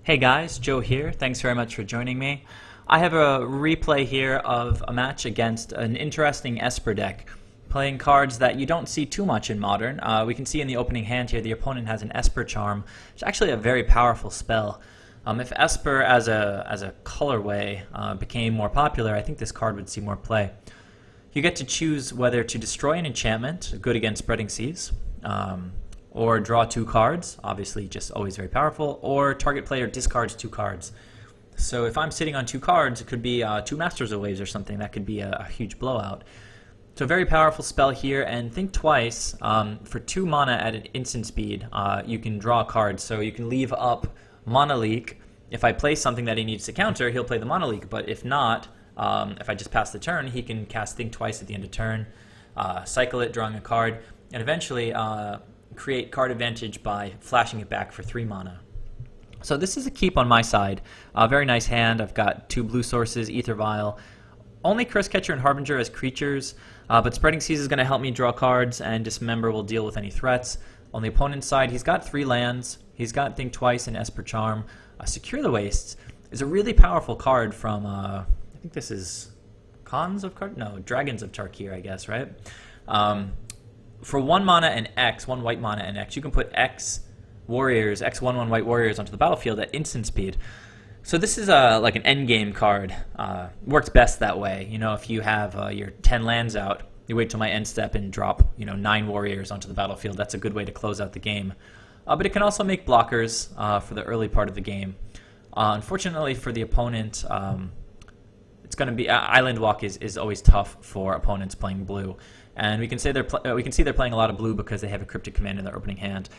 Hey guys, Joe here. Thanks very much for joining me. I have a replay here of a match against an interesting Esper deck, playing cards that you don't see too much in Modern. We can see in the opening hand here the opponent has an Esper Charm, which is actually a very powerful spell. If Esper as a colorway became more popular, I think this card would see more play. You get to choose whether to destroy an enchantment, good against Spreading Seas, or draw 2 cards, obviously just always very powerful, or target player discards 2 cards. So if I'm sitting on 2 cards, it could be 2 Masters of Waves or something. That could be a huge blowout. So a very powerful spell here, and think twice. For 2 mana at an instant speed, you can draw a card. So you can leave up Mana Leak. If I play something that he needs to counter, he'll play the Mana Leak, but if not, if I just pass the turn, he can cast Think Twice at the end of turn, cycle it, drawing a card, and eventually create card advantage by flashing it back for 3 mana. So this is a keep on my side. Very nice hand. I've got 2 blue sources, AEther Vial. Only Cursecatcher and Harbinger as creatures, but Spreading Seas is going to help me draw cards, and Dismember will deal with any threats. On the opponent's side, he's got 3 lands. He's got Think Twice and Esper Charm. Secure the Wastes is a really powerful card from, I think this is Dragons of Tarkir, I guess, right? For 1 mana and X, 1 white mana and X, you can put X warriors, X 1/1 white warriors onto the battlefield at instant speed. So this is like an endgame card. Works best that way. You know, if you have your 10 lands out, you wait till my end step and drop 9 warriors onto the battlefield. That's a good way to close out the game. But it can also make blockers for the early part of the game. Unfortunately for the opponent, it's going to be Island Walk is always tough for opponents playing blue. And we can see they're playing a lot of blue because they have a Cryptic Command in their opening hand.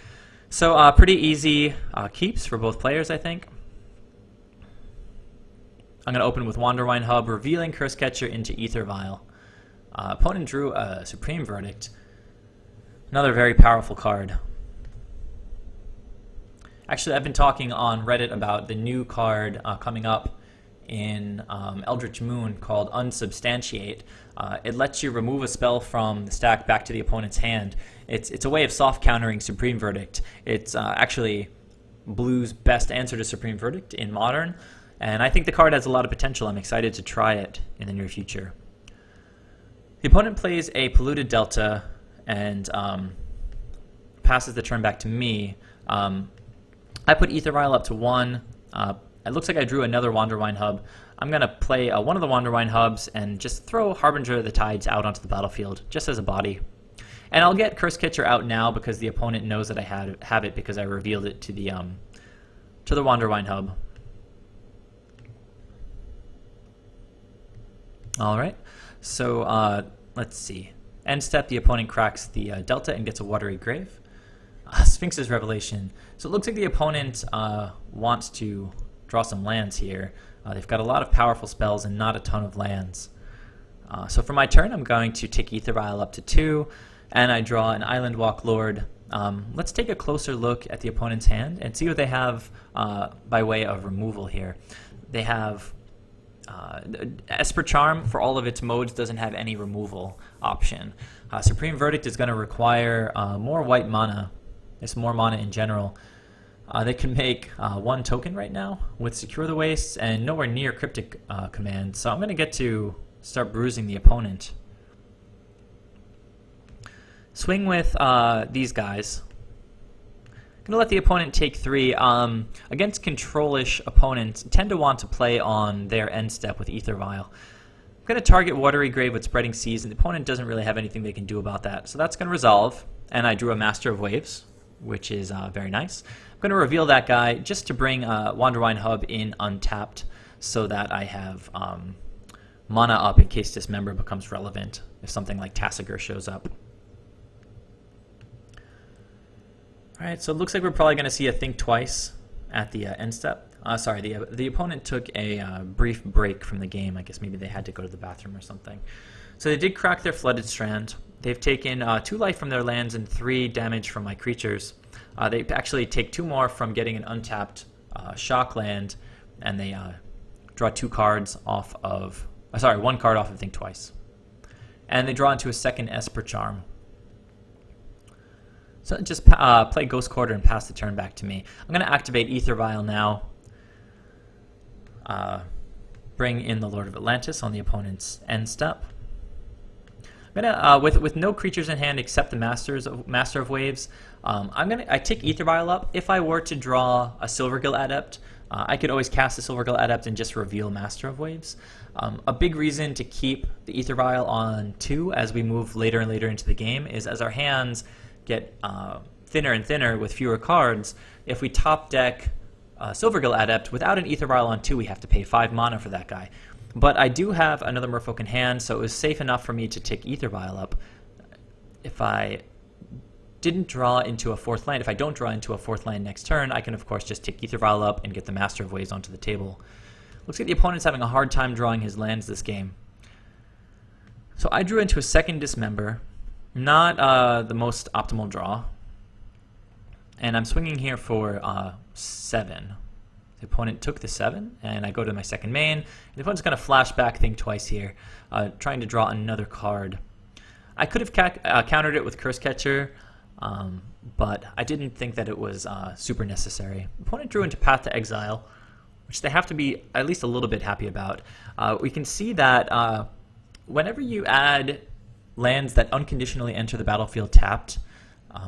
So pretty easy keeps for both players, I think. I'm going to open with Wanderwine Hub, revealing Cursecatcher into AEther Vial. Opponent drew a Supreme Verdict. Another very powerful card. Actually, I've been talking on Reddit about the new card coming up in Eldritch Moon called Unsubstantiate. It lets you remove a spell from the stack back to the opponent's hand. It's a way of soft countering Supreme Verdict. It's actually Blue's best answer to Supreme Verdict in Modern, and I think the card has a lot of potential. I'm excited to try it in the near future. The opponent plays a Polluted Delta and passes the turn back to me. I put AEther Vial up to 1. It looks like I drew another Wanderwine Hub. I'm going to play one of the Wanderwine Hubs and just throw Harbinger of the Tides out onto the battlefield, just as a body. And I'll get Cursecatcher out now because the opponent knows that I have it because I revealed it to the Wanderwine Hub. Alright, so let's see. End step, the opponent cracks the Delta and gets a Watery Grave. Sphinx's Revelation. So it looks like the opponent wants to draw some lands here. They've got a lot of powerful spells and not a ton of lands. So for my turn, I'm going to take AEther Vial up to 2, and I draw an Island Walk Lord. Let's take a closer look at the opponent's hand and see what they have by way of removal here. They have Esper Charm, for all of its modes, doesn't have any removal option. Supreme Verdict is going to require more white mana. It's more mana in general. They can make 1 token right now with Secure the Wastes and nowhere near Cryptic Command, so I'm going to get to start bruising the opponent. Swing with these guys. I'm going to let the opponent take 3. Against control-ish opponents, tend to want to play on their end step with AEther Vial. I'm going to target Watery Grave with Spreading Seas, and the opponent doesn't really have anything they can do about that. So that's going to resolve, and I drew a Master of Waves, which is very nice. I'm going to reveal that guy just to bring Wanderwine Hub in untapped so that I have mana up in case Dismember becomes relevant if something like Tassiger shows up. Alright, so it looks like we're probably going to see a Think Twice at the end step. Sorry, the opponent took a brief break from the game. I guess maybe they had to go to the bathroom or something. So they did crack their Flooded Strand. They've taken 2 life from their lands and 3 damage from my creatures. They actually take 2 more from getting an untapped Shock land, and they draw 2 cards off of... sorry, 1 card off of Think Twice. And they draw into a second Esper Charm. So just play Ghost Quarter and pass the turn back to me. I'm going to activate AEther Vial now. bring in the Lord of Atlantis on the opponent's end step. I'm gonna, with no creatures in hand except the Master of Waves, I take AEther Vial up. If I were to draw a Silvergill Adept, I could always cast the Silvergill Adept and just reveal Master of Waves. A big reason to keep the AEther Vial on 2 as we move later and later into the game is as our hands get thinner and thinner with fewer cards, if we top deck Silvergill Adept without an AEther Vial on 2, we have to pay 5 mana for that guy. But I do have another Merfolk in hand, so it was safe enough for me to tick AEther Vial up. If I didn't draw into a 4th land, if I don't draw into a 4th land next turn, I can of course just tick AEther Vial up and get the Master of Waves onto the table. Looks like the opponent's having a hard time drawing his lands this game. So I drew into a second Dismember, not the most optimal draw. And I'm swinging here for 7. The opponent took the 7, and I go to my second main. The opponent's going to flashback, think twice here, trying to draw another card. I could have countered it with Cursecatcher, but I didn't think that it was super necessary. The opponent drew into Path to Exile, which they have to be at least a little bit happy about. We can see that whenever you add lands that unconditionally enter the battlefield tapped,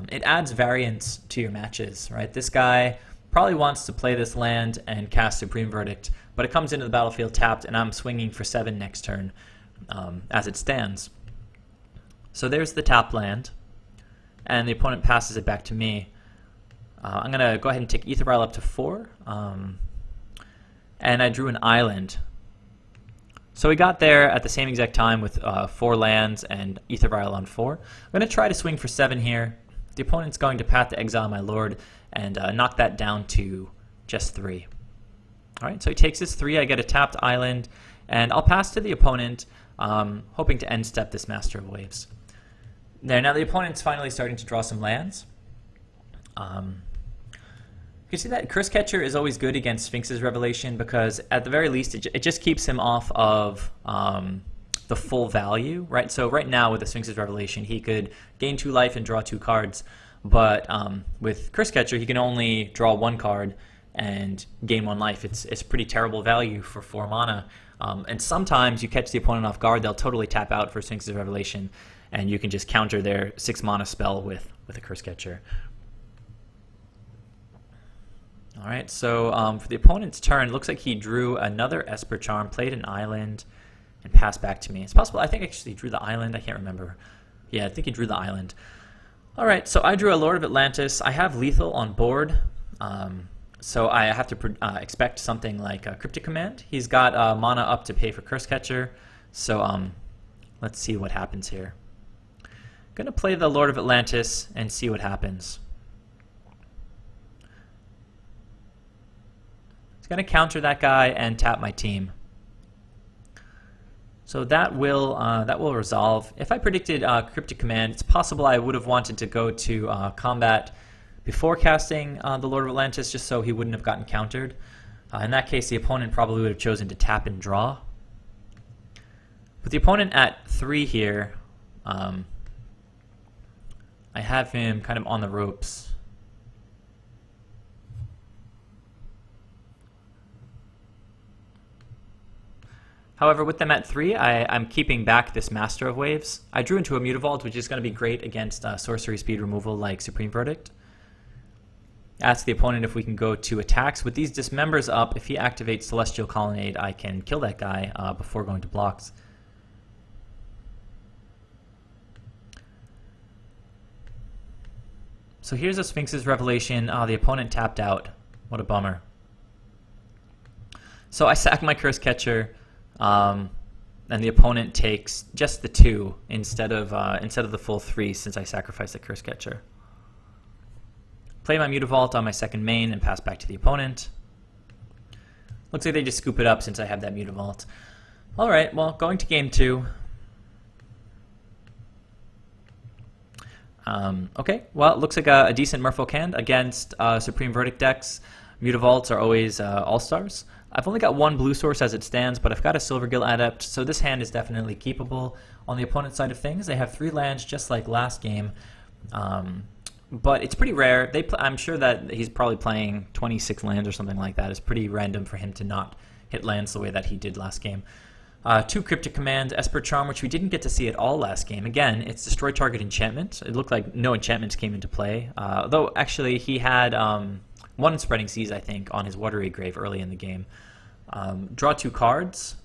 it adds variance to your matches, right? This guy probably wants to play this land and cast Supreme Verdict, but it comes into the battlefield tapped, and I'm swinging for 7 next turn as it stands. So there's the tap land, and the opponent passes it back to me. I'm going to go ahead and take AEther Vial up to 4, and I drew an island. So we got there at the same exact time with 4 lands and AEther Vial on 4. I'm going to try to swing for 7 here. The opponent's going to Path to Exile my Lord and knock that down to just 3. All right, so he takes his 3. I get a tapped island, and I'll pass to the opponent, hoping to end step this Master of Waves. There, now the opponent's finally starting to draw some lands. You can see that Cursecatcher is always good against Sphinx's Revelation because at the very least it just keeps him off of the full value, right? So right now with the Sphinx's Revelation, he could gain 2 life and draw 2 cards, but with Cursecatcher, he can only draw 1 card and gain 1 life. It's pretty terrible value for 4 mana, and sometimes you catch the opponent off guard, they'll totally tap out for Sphinx's Revelation, and you can just counter their 6 mana spell with a Cursecatcher. All right, so for the opponent's turn, it looks like he drew another Esper Charm, played an island, and passed back to me. It's possible, I think actually he drew the island, I can't remember. Yeah, I think he drew the island. All right, so I drew a Lord of Atlantis. I have lethal on board, so I have to expect something like a Cryptic Command. He's got mana up to pay for Cursecatcher, so let's see what happens here. I'm going to play the Lord of Atlantis and see what happens. It's going to counter that guy and tap my team. So that will resolve. If I predicted Cryptic Command, it's possible I would have wanted to go to combat before casting the Lord of Atlantis, just so he wouldn't have gotten countered. In that case, the opponent probably would have chosen to tap and draw. With the opponent at 3 here, I have him kind of on the ropes. However, with them at 3, I'm keeping back this Master of Waves. I drew into a Mutavault, which is going to be great against sorcery speed removal like Supreme Verdict. Ask the opponent if we can go to attacks. With these Dismembers up, if he activates Celestial Colonnade, I can kill that guy before going to blocks. So here's a Sphinx's Revelation. The opponent tapped out. What a bummer. So I sack my Cursecatcher. And the opponent takes just the 2 instead of the full 3 since I sacrificed the Cursecatcher. Play my Mutavault on my second main and pass back to the opponent. Looks like they just scoop it up since I have that Mutavault. All right, well, going to game 2. Okay, well, it looks like a decent Merfolk hand against Supreme Verdict decks. Mutavaults are always all-stars. I've only got 1 blue source as it stands, but I've got a Silvergill Adept, so this hand is definitely keepable. On the opponent's side of things, they have 3 lands just like last game, but it's pretty rare. I'm sure that he's probably playing 26 lands or something like that. It's pretty random for him to not hit lands the way that he did last game. 2 Cryptic Command, Esper Charm, which we didn't get to see at all last game. Again, it's destroy target enchantment. It looked like no enchantments came into play, though actually he had 1 Spreading Seas, I think, on his Watery Grave early in the game. Draw 2 cards.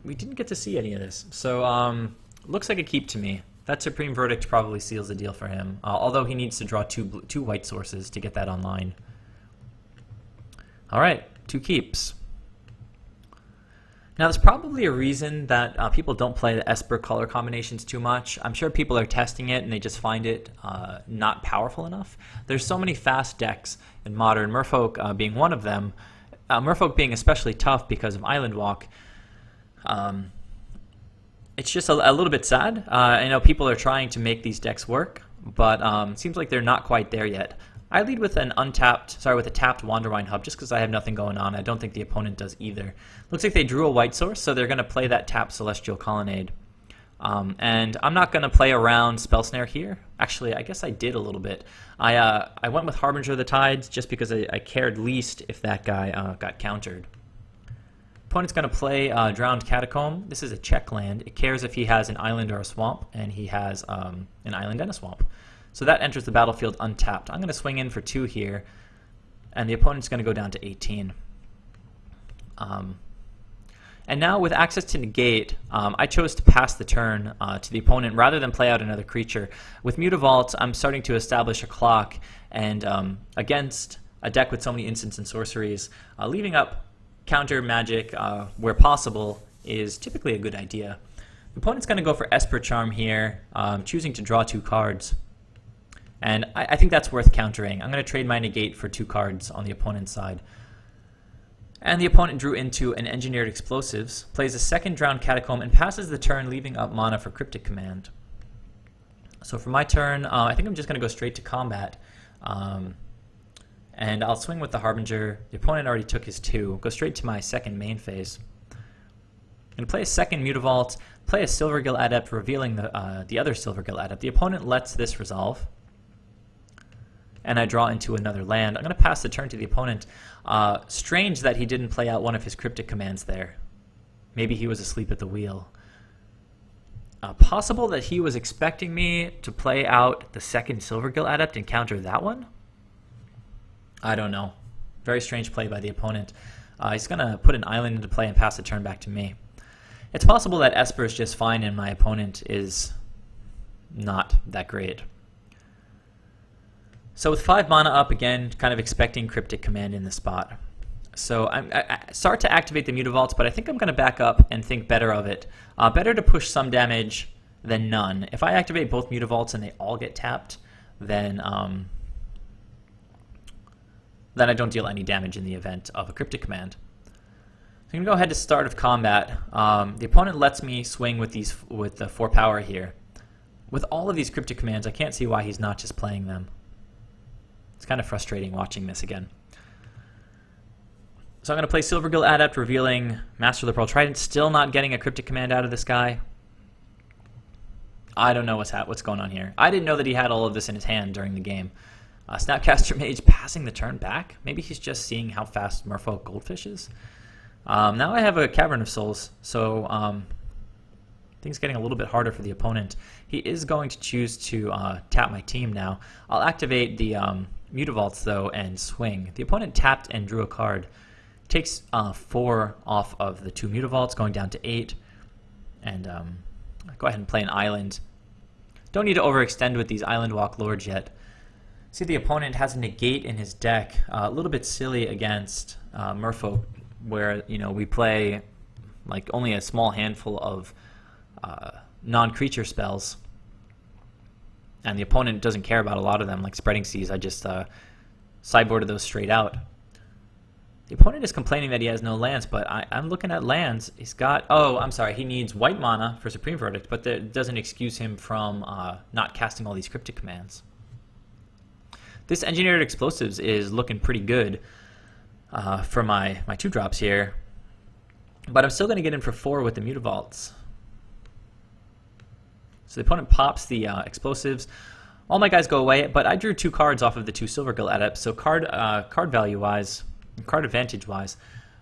We didn't get to see any of this, so looks like a keep to me. That Supreme Verdict probably seals the deal for him, although he needs to draw two white sources to get that online. All right, 2 keeps. Now, there's probably a reason that people don't play the Esper color combinations too much. I'm sure people are testing it and they just find it not powerful enough. There's so many fast decks in Modern, Merfolk being one of them. Merfolk being especially tough because of Island Walk. It's just a little bit sad. I know people are trying to make these decks work, but it seems like they're not quite there yet. I lead with a tapped Wanderwine Hub just because I have nothing going on. I don't think the opponent does either. Looks like they drew a white source, so they're going to play that tapped Celestial Colonnade. And I'm not going to play around Spell Snare here. Actually, I guess I did a little bit. I went with Harbinger of the Tides just because I cared least if that guy got countered. Opponent's going to play Drowned Catacomb. This is a check land. It cares if he has an island or a swamp, and he has an island and a swamp. So that enters the battlefield untapped. I'm going to swing in for 2 here, and the opponent's going to go down to 18. And now with access to Negate, I chose to pass the turn to the opponent rather than play out another creature. With Mutavault, I'm starting to establish a clock, and against a deck with so many instants and sorceries, leaving up counter magic where possible is typically a good idea. The opponent's going to go for Esper Charm here, choosing to draw 2 cards. And I think that's worth countering. I'm going to trade my Negate for 2 cards on the opponent's side. And the opponent drew into an Engineered Explosives, plays a 2nd Drowned Catacomb, and passes the turn, leaving up mana for Cryptic Command. So for my turn, I think I'm just going to go straight to combat. And I'll swing with the Harbinger. The opponent already took his 2. Go straight to my 2nd main phase. I'm going to play a 2nd Mutavault, play a Silvergill Adept, revealing the other Silvergill Adept. The opponent lets this resolve, and I draw into another land. I'm going to pass the turn to the opponent. Strange that he didn't play out one of his Cryptic Commands there. Maybe he was asleep at the wheel. Possible that he was expecting me to play out the 2nd Silvergill Adept and counter that one? I don't know. Very strange play by the opponent. He's going to put an island into play and pass the turn back to me. It's possible that Esper is just fine and my opponent is not that great. So with 5 mana up, again, kind of expecting Cryptic Command in the spot. So I start to activate the Mutavaults, but I think I'm going to back up and think better of it. Better to push some damage than none. If I activate both Mutavaults and they all get tapped, then I don't deal any damage in the event of a Cryptic Command. So I'm going to go ahead to start of combat. The opponent lets me swing with the 4 power here. With all of these Cryptic Commands, I can't see why he's not just playing them. It's kind of frustrating watching this again. So I'm going to play Silvergill Adept, revealing Master of the Pearl Trident. Still not getting a Cryptic Command out of this guy. I don't know what's going on here. I didn't know that he had all of this in his hand during the game. Snapcaster Mage passing the turn back. Maybe he's just seeing how fast Merfolk Goldfish is. Now I have a Cavern of Souls, so things getting a little bit harder for the opponent. He is going to choose to tap my team now. I'll activate the Mutavaults, though, and swing. The opponent tapped and drew a card. Takes 4 off of the 2 Mutavaults, going down to 8. And go ahead and play an island. Don't need to overextend with these Island Walk Lords yet. See, the opponent has a Negate in his deck. A little bit silly against Merfolk, where we play like only a small handful of non-creature spells. And the opponent doesn't care about a lot of them, like Spreading Seas. I just sideboarded those straight out. The opponent is complaining that he has no lands, but I'm looking at lands. He's got... Oh, I'm sorry. He needs white mana for Supreme Verdict, but that doesn't excuse him from not casting all these Cryptic Commands. This Engineered Explosives is looking pretty good for my 2-drops here, but I'm still going to get in for 4 with the Mutavaults. So the opponent pops the explosives. All my guys go away, but I drew 2 cards off of the 2 Silvergill Adepts, so card value-wise, card advantage-wise,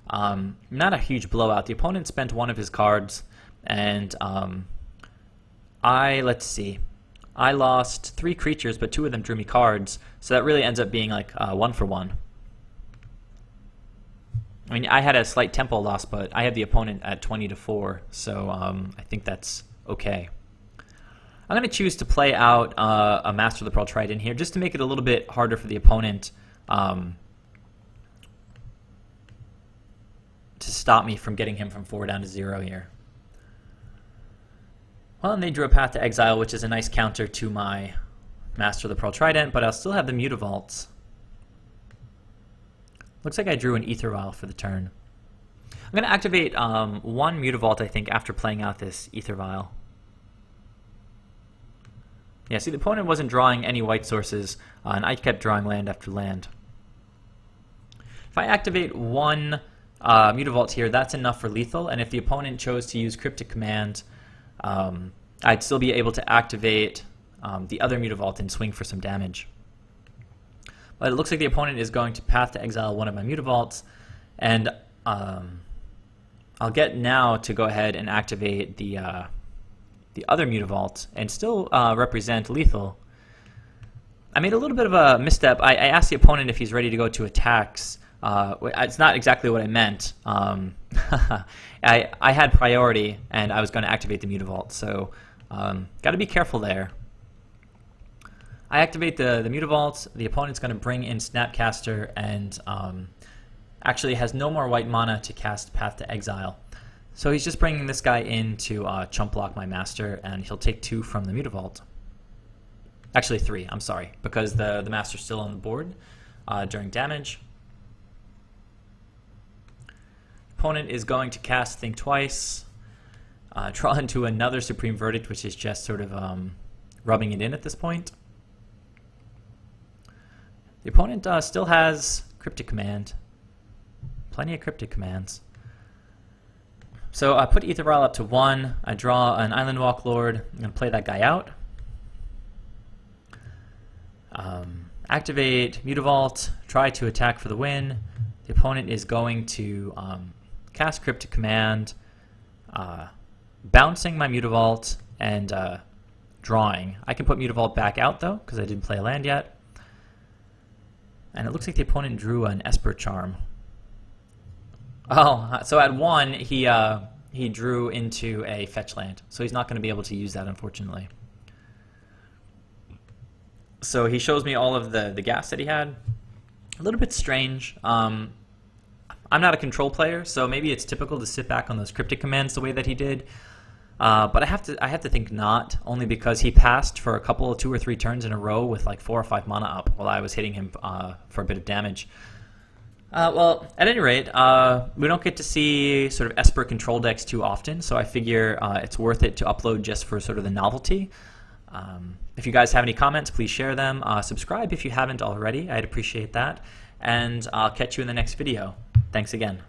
Not a huge blowout. The opponent spent one of his cards, and let's see. I lost 3 creatures, but 2 of them drew me cards, so that really ends up being like 1 for 1. I mean, I had a slight tempo loss, but I had the opponent at 20-4, so I think that's okay. I'm going to choose to play out a Master of the Pearl Trident here, just to make it a little bit harder for the opponent to stop me from getting him from 4 down to 0 here. Well, and they drew a Path to Exile, which is a nice counter to my Master of the Pearl Trident, but I'll still have the Mutavaults. Looks like I drew an AEther Vial for the turn. I'm going to activate 1 Mutavault, I think, after playing out this AEther Vial. Yeah, see, the opponent wasn't drawing any white sources, and I kept drawing land after land. If I activate 1 Mutavault here, that's enough for lethal, and if the opponent chose to use Cryptic Command, I'd still be able to activate the other Mutavault and swing for some damage. But it looks like the opponent is going to Path to Exile 1 of my Mutavaults, and I'll get now to go ahead and activate the other Mutavault and still represent lethal. I made a little bit of a misstep. I asked the opponent if he's ready to go to attacks. It's not exactly what I meant. I had priority, and I was going to activate the Mutavault, so got to be careful there. I activate the Mutavault. The opponent's going to bring in Snapcaster, and actually has no more white mana to cast Path to Exile. So he's just bringing this guy in to chump block my Master, and he'll take 2 from the Mutavault. Actually 3, I'm sorry, because the Master's still on the board during damage. Opponent is going to cast Think Twice, draw into another Supreme Verdict, which is just sort of rubbing it in at this point. The opponent still has Cryptic Command. Plenty of Cryptic Commands. So I put AEther Vial up to 1. I draw an Island Walk Lord. I'm going to play that guy out. Activate Mutavault. Try to attack for the win. The opponent is going to cast Cryptic Command, bouncing my Mutavault, and drawing. I can put Mutavault back out, though, because I didn't play a land yet. And it looks like the opponent drew an Esper Charm. Oh, so at 1, he drew into a fetch land, so he's not going to be able to use that, unfortunately. So he shows me all of the gas that he had. A little bit strange. I'm not a control player, so maybe it's typical to sit back on those Cryptic Commands the way that he did. But I have to think not, only because he passed for a couple, 2 or 3 turns in a row with like 4 or 5 mana up while I was hitting him for a bit of damage. Well, at any rate, we don't get to see sort of Esper control decks too often, so I figure it's worth it to upload just for sort of the novelty. If you guys have any comments, please share them. Subscribe if you haven't already. I'd appreciate that. And I'll catch you in the next video. Thanks again.